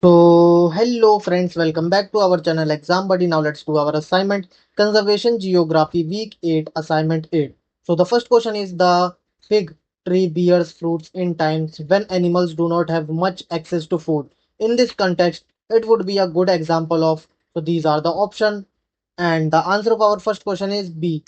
So, hello friends, welcome back to our channel Exam Buddy. Now let's do our assignment Conservation Geography Week 8 Assignment 8. So the first question is the fig tree bears fruits in times when animals do not have much access to food. In this context, it would be a good example of, so these are the options, and the answer of our first question is B,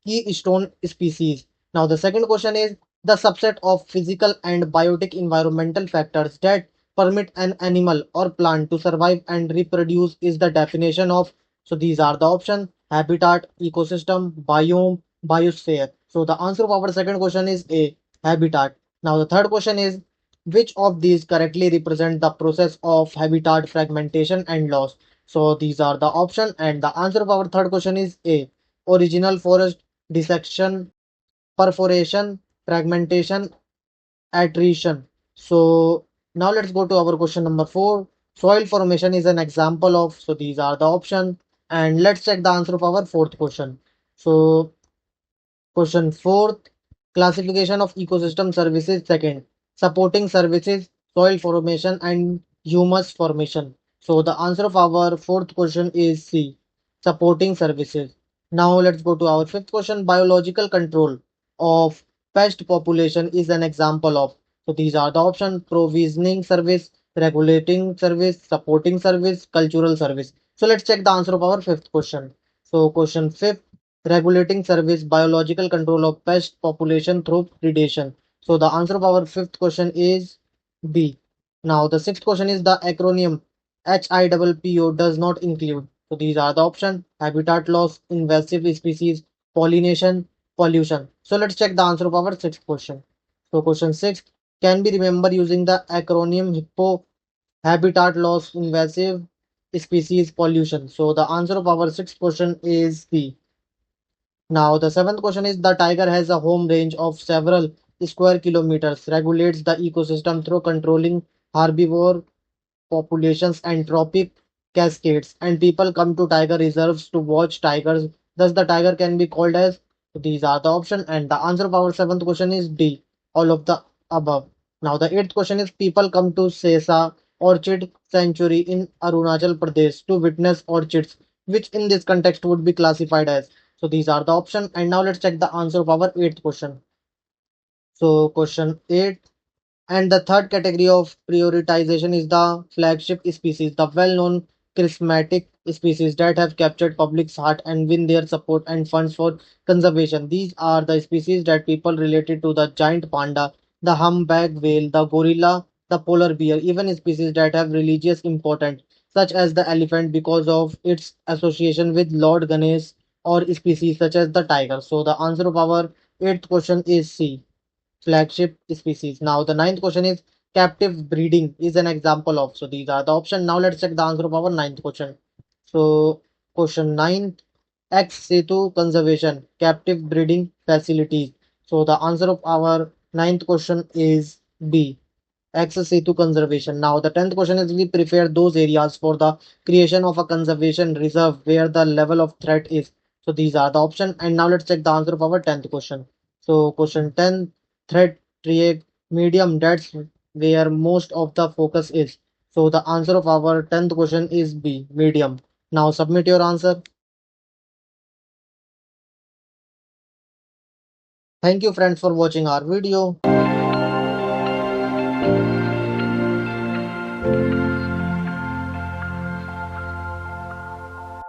keystone species. Now the second question is the subset of physical and biotic environmental factors that permit an animal or plant to survive and reproduce is the definition of, so these are the options: habitat, ecosystem, biome, biosphere. So the answer of our second question is A, habitat. Now the third question is which of these correctly represent the process of habitat fragmentation and loss. So these are the options, and the answer of our third question is A, original forest dissection, perforation, fragmentation, attrition. So now let's go to our question number 4. Soil formation is an example of, so these are the options, and let's check the answer of our fourth question. So question fourth, classification of ecosystem services. Second, supporting services, soil formation and humus formation. So the answer of our fourth question is C, supporting services. Now let's go to our fifth question. Biological control of pest population is an example of. So these are the options: provisioning service, regulating service, supporting service, cultural service. So let's check the answer of our fifth question. So question fifth, regulating service, biological control of pest population through predation. So the answer of our fifth question is B. Now the sixth question is the acronym HIPPO does not include. So these are the options: habitat loss, invasive species, pollination, pollution. So let's check the answer of our sixth question. So question six can be remembered using the acronym HIPPO: habitat loss, invasive species, pollution. So the answer of our sixth question is B. Now, the seventh question is the tiger has a home range of several square kilometers, regulates the ecosystem through controlling herbivore populations and trophic cascades, and people come to tiger reserves to watch tigers. Thus, the tiger can be called as, these are the options, and the answer of our seventh question is D, all of the above. Now, the eighth question is people come to Sesa Orchid Sanctuary in Arunachal Pradesh to witness orchids, which in this context would be classified as. So, these are the options, and now let's check the answer of our eighth question. So, question 8, and the third category of prioritization is the flagship species, the well-known charismatic species that have captured public's heart and win their support and funds for conservation. These are the species that people related to the giant panda, the humpback whale, the gorilla, the polar bear, even species that have religious importance, such as the elephant because of its association with Lord Ganesh, or species such as the tiger. So the answer of our eighth question is C, flagship species. Now the ninth question is captive breeding is an example of. So these are the options. Now let's check the answer of our ninth question. So question 9, ex situ conservation, captive breeding facilities. So the answer of our ninth question is B, ex situ conservation. Now the 10th question is we prefer those areas for the creation of a conservation reserve where the level of threat is. So these are the options. And now let's check the answer of our 10th question. So question 10, threat triage medium, that's where most of the focus is. So the answer of our 10th question is B, medium. Now submit your answer. Thank you friends for watching our video.